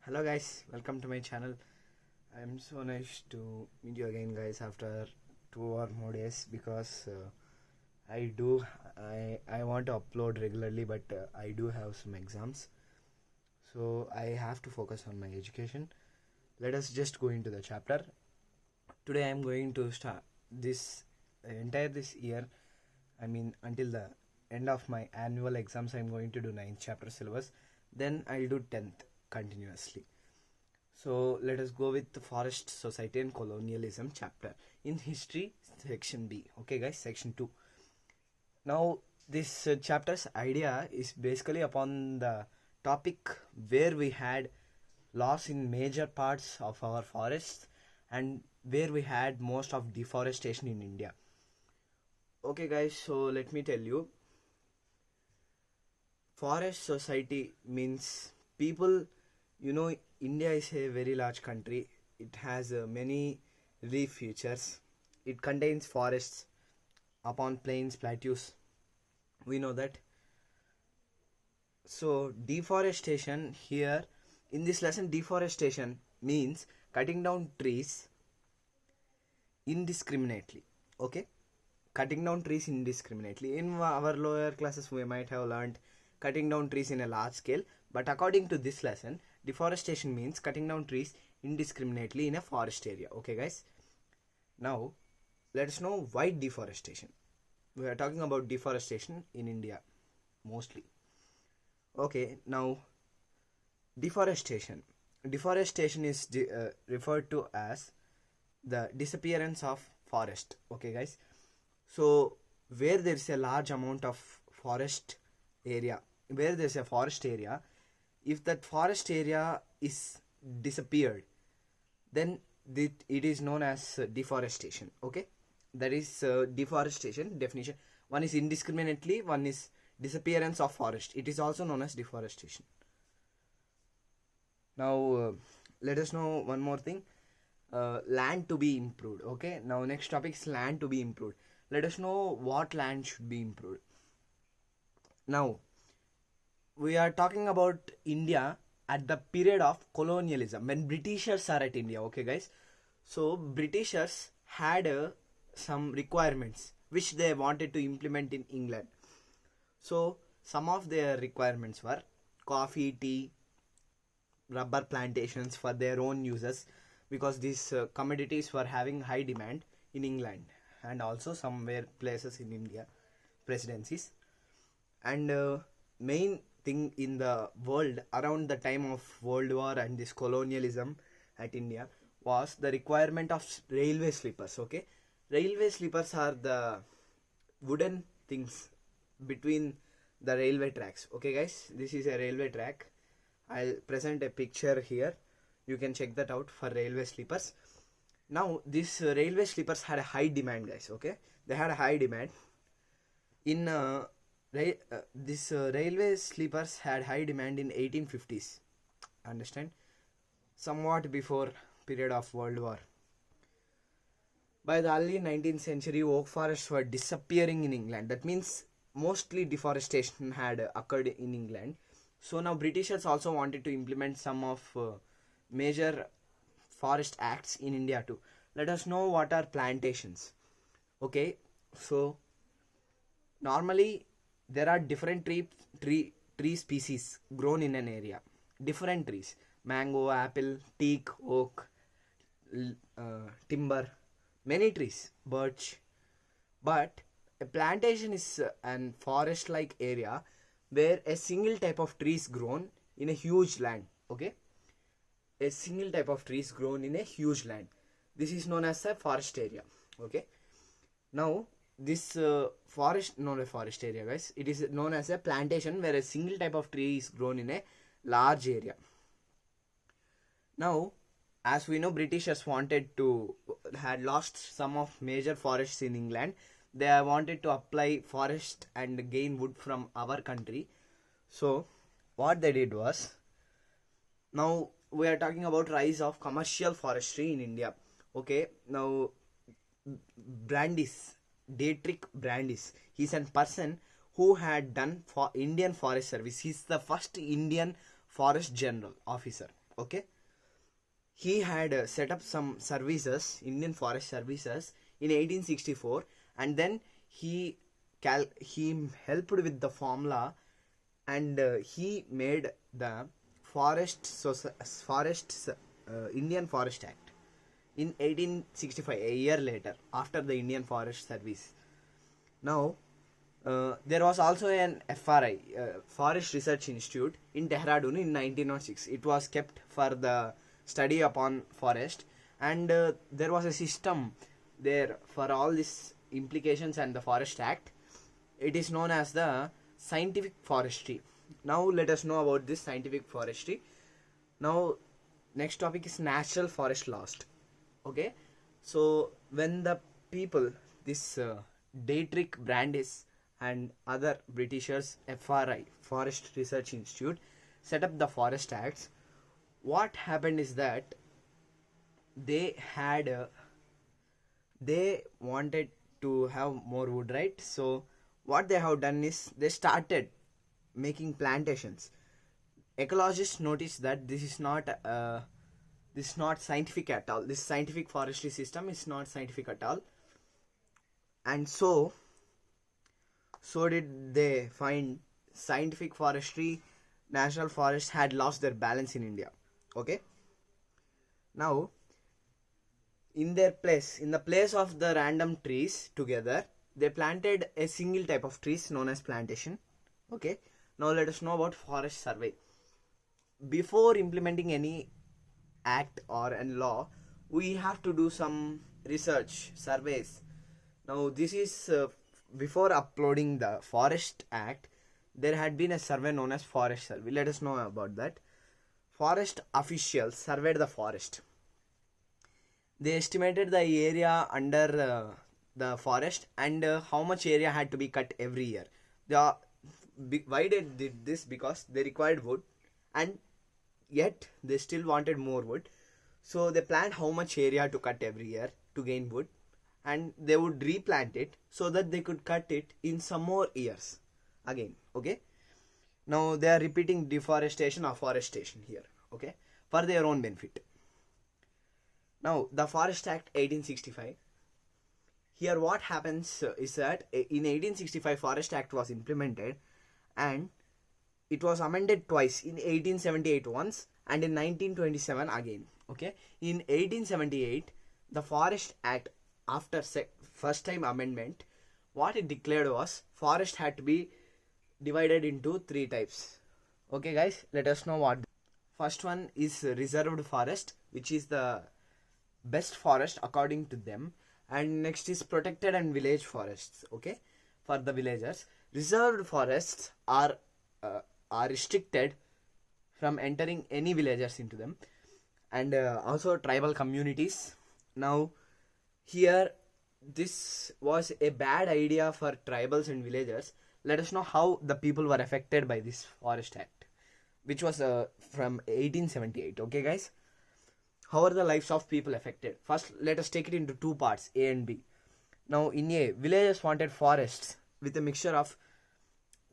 Hello guys, welcome to my channel. I'm so nice to meet you again guys after 2 or more days because I want to upload regularly, but I do have some exams, so I have to focus on my education. Let us just go into the chapter. Today I'm going to start this entire this year. I mean until the end of my annual exams, I'm going to do 9th chapter syllabus. Then I'll do 10th continuously. So let us go with the forest society and colonialism chapter in history section B. Okay guys, section 2. Now this chapter's idea is basically upon the topic where we had loss in major parts of our forests and where we had most of deforestation in India. Okay guys, so let me tell you, forest society means people, India is a very large country. It has many relief features. It contains forests upon plains, plateaus. We know that. So deforestation here in this lesson, deforestation means cutting down trees indiscriminately. Okay, cutting down trees indiscriminately. In our lower classes we might have learned cutting down trees in a large scale, but according to this lesson, deforestation means cutting down trees indiscriminately in a forest area. Okay guys, now let us know why deforestation. We are talking about deforestation in India mostly. Okay, now deforestation is referred to as the disappearance of forest. Okay guys, so where there is a large amount of forest area, where there is a forest area, if that forest area is disappeared, then it is known as deforestation. Okay, that is deforestation definition. One is indiscriminately, one is disappearance of forest. It is also known as deforestation. Now let us know one more thing. Land to be improved. Okay, now next topic is land to be improved. Let us know what land should be improved. Now we are talking about India at the period of colonialism, when Britishers are at India. Okay guys, so Britishers had some requirements which they wanted to implement in England. So some of their requirements were coffee, tea, rubber plantations for their own uses, because these commodities were having high demand in England and also somewhere places in India, presidencies. And main thing in the world around the time of World War and this colonialism at India was the requirement of railway sleepers. Okay, railway sleepers are the wooden things between the railway tracks. Okay guys, this is a railway track. I'll present a picture here. You can check that out for railway sleepers. Now these railway sleepers had a high demand guys. Okay, they had a high demand in this railway sleepers had high demand in 1850s. Understand, somewhat before period of World War. By the early 19th century, oak forests were disappearing in England. That means mostly deforestation had occurred in England. So now Britishers also wanted to implement some of major forest acts in India too. Let us know what are plantations. Okay, so normally there are different tree species grown in an area. Different trees: mango, apple, teak, oak, timber, many trees, birch. But a plantation is an forest like area where a single type of tree is grown in a huge land. Okay, a single type of tree is grown in a huge land. This is known as a forest area. Okay, now this forest, not a forest area guys, it is known as a plantation where a single type of tree is grown in a large area. Now as we know, Britishers had lost some of major forests in England. They wanted to apply forest and gain wood from our country. So what they did was, now we are talking about rise of commercial forestry in India. Okay, now Brandis, Dietrich Brandis, he's a person who had done for Indian Forest Service. He's the first Indian Forest General officer. Okay, he had set up some services, Indian Forest Services, in 1864, and then he he helped with the formula, and he made the Indian Forest Act in 1865, a year later, after the Indian Forest Service. Now, there was also an FRI, Forest Research Institute, in Dehradun in 1906. It was kept for the study upon forest, and there was a system there for all these implications and the Forest Act. It is known as the scientific forestry. Now, let us know about this scientific forestry. Now, next topic is natural forest lost. Okay, so when the people, this Dietrich Brandis and other Britishers, FRI, Forest Research Institute, set up the Forest Acts, what happened is that they had they wanted to have more wood, right? So what they have done is they started making plantations. Ecologists noticed that this is not scientific at all. This scientific forestry system is not scientific at all, and so did they find scientific forestry, national forests had lost their balance in India. Okay, now in the place of the random trees together, they planted a single type of trees known as plantation. Okay, now let us know about forest survey. Before implementing any act or a law, we have to do some research, surveys. Now this is before uploading the Forest Act, there had been a survey known as Forest Survey. Let us know about that. Forest officials surveyed the forest. They estimated the area under the forest and how much area had to be cut every year. Why they did this? Because they required wood, and yet they still wanted more wood. So they planned how much area to cut every year to gain wood, and they would replant it so that they could cut it in some more years again. Okay, now they are repeating deforestation or forestation here, okay, for their own benefit. Now the Forest Act 1865, here what happens is that in 1865 Forest Act was implemented, and it was amended twice, in 1878 once and in 1927 again. Okay, in 1878 the Forest Act, after first time amendment, what it declared was forest had to be divided into three types. Okay guys, let us know what. First one is reserved forest, which is the best forest according to them, and next is protected and village forests. Okay, for the villagers, reserved forests are restricted from entering any villagers into them, and also tribal communities. Now here, this was a bad idea for tribals and villagers. Let us know how the people were affected by this Forest Act, which was from 1878. Okay guys, how are the lives of people affected? First, let us take it into two parts, A and B. Now in A, villagers wanted forests with a mixture of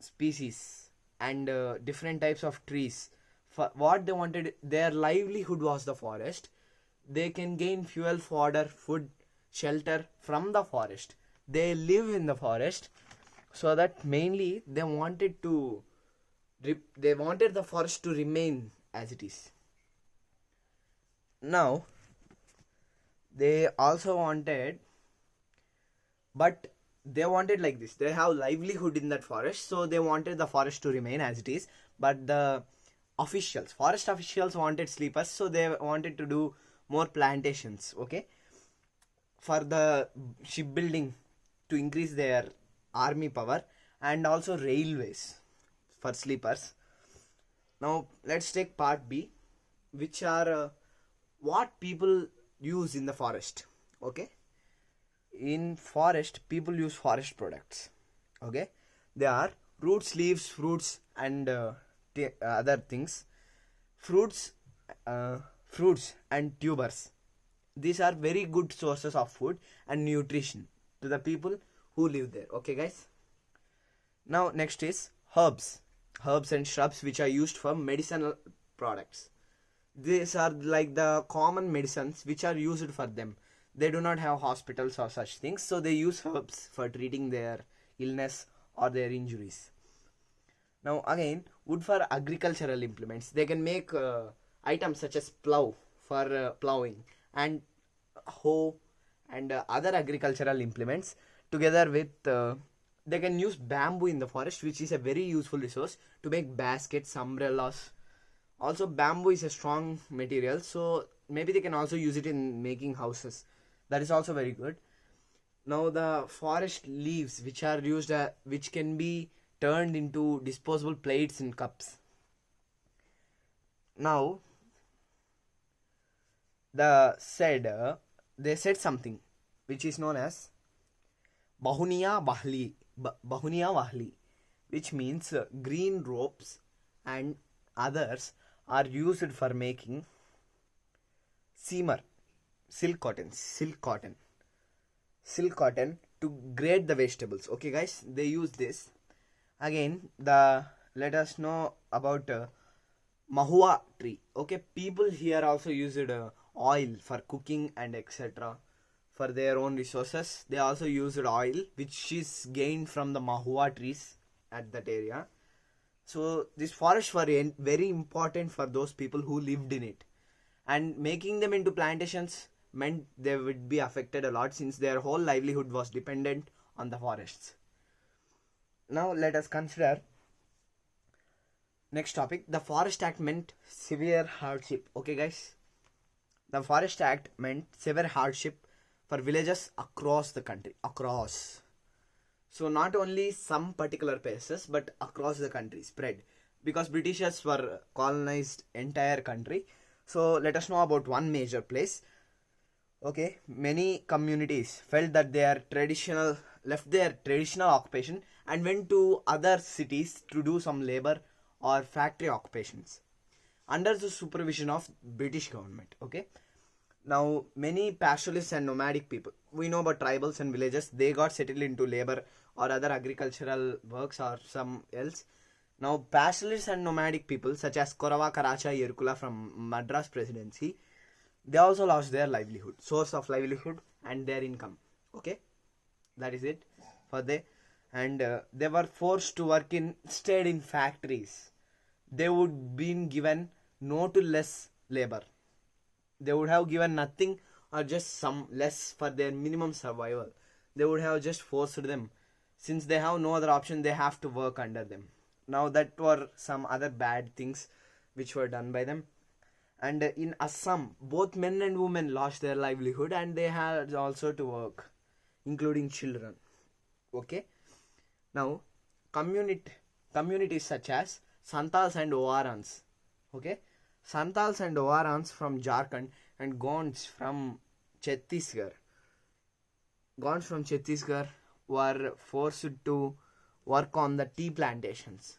species and different types of trees. For what they wanted, their livelihood was the forest. They can gain fuel, fodder, food, shelter from the forest. They live in the forest, so that mainly they wanted the forest to remain as it is. Now they also wanted, but they wanted like this, they have livelihood in that forest, so they wanted the forest to remain as it is. But the forest officials wanted sleepers, so they wanted to do more plantations. Okay, for the shipbuilding, to increase their army power, and also railways for sleepers. Now let's take part B, which are what people use in the forest. Okay, in forest people use forest products. Okay, they are roots, leaves, fruits, and other things. Fruits and tubers, these are very good sources of food and nutrition to the people who live there. Okay guys, now next is herbs and shrubs, which are used for medicinal products. These are like the common medicines which are used for them. They do not have hospitals or such things, so they use herbs for treating their illness or their injuries. Now again, wood for agricultural implements. They can make items such as plow for plowing, and hoe, and other agricultural implements. Together with they can use bamboo in the forest, which is a very useful resource to make baskets, umbrellas. Also bamboo is a strong material, so maybe they can also use it in making houses. That is also very good. Now the forest leaves, which are used which can be turned into disposable plates and cups. Now they said something which is known as bahuniya wahli, which means green ropes and others are used for making seamer, silk cotton to grate the vegetables. Okay guys, they use this. Again, let us know about mahua tree. Okay, people here also used oil for cooking and etc. For their own resources. They also used oil which is gained from the mahua trees at that area. So these forests were very important for those people who lived in it, and making them into plantations meant they would be affected a lot, since their whole livelihood was dependent on the forests. Now let us consider next topic. The Forest Act meant severe hardship. Okay guys, the Forest Act meant severe hardship for villages across the country. So not only some particular places, but across the country, spread, because Britishers were colonized entire country. So let us know about one major place. Okay, many communities felt that left their traditional occupation and went to other cities to do some labor or factory occupations under the supervision of British government. Okay, now many pastoralists and nomadic people, we know about tribals and villages, they got settled into labor or other agricultural works or some else. Now pastoralists and nomadic people such as Korava, Karacha, Yerkula from Madras Presidency, they also lost their source of livelihood and their income. Okay, that is it for they. And they were forced to work instead in factories. They would been given no to less labor. They would have given nothing or just some less for their minimum survival. They would have just forced them. Since they have no other option, they have to work under them. Now that were some other bad things which were done by them. And in Assam, both men and women lost their livelihood, and they had also to work, including children. Okay. Now, communities such as Santals and Owarans. Okay. Santals and Owarans from Jharkhand and Gonds from Chhattisgarh. Gonds from Chhattisgarh were forced to work on the tea plantations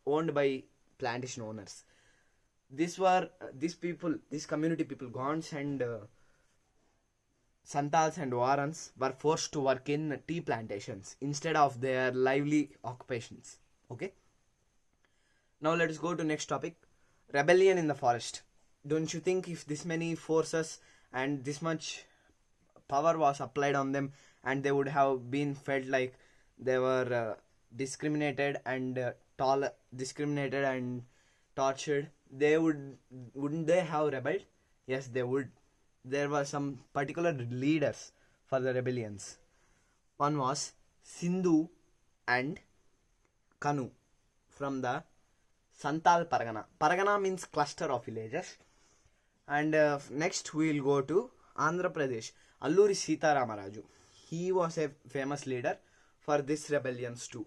owned by plantation owners. These community people, Gonds and Santals and Owarans, were forced to work in tea plantations instead of their lively occupations. Okay. Now let us go to next topic. Rebellion in the forest. Don't you think if this many forces and this much power was applied on them, and they would have been felt like they were discriminated and tortured, wouldn't they have rebelled? Yes, they would. There were some particular leaders for the rebellions. One was Sindhu and Kanu from the Santal Pargana. Pargana means cluster of villages. And next we will go to Andhra Pradesh. Alluri Sita Ramaraju. He was a famous leader for this rebellions too.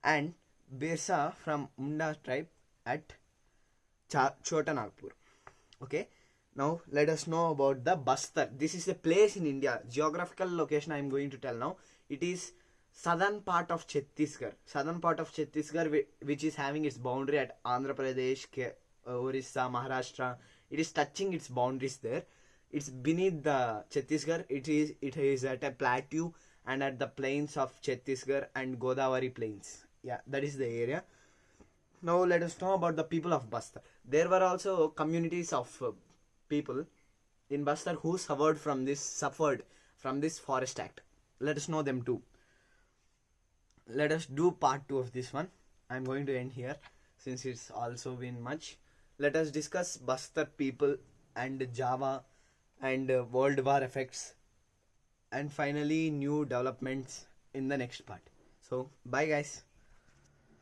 And Birsa from Munda tribe at Chota Nagpur. Okay. Now let us know about the Bastar. This is a place in India. Geographical location I am going to tell now. It is southern part of Chhattisgarh. Southern part of Chhattisgarh, which is having its boundary at Andhra Pradesh, Orissa, Maharashtra. It is touching its boundaries there. It's beneath the Chhattisgarh. It is at a plateau and at the plains of Chhattisgarh and Godavari plains. Yeah, that is the area. Now let us know about the people of Bastar. There were also communities of people in Bastar who suffered from this forest act. Let us know them too. Let us do part 2 of this one. I'm going to end here since it's also been much. Let us discuss Bastar people and Java and World War effects, and finally new developments in the next part. So bye guys.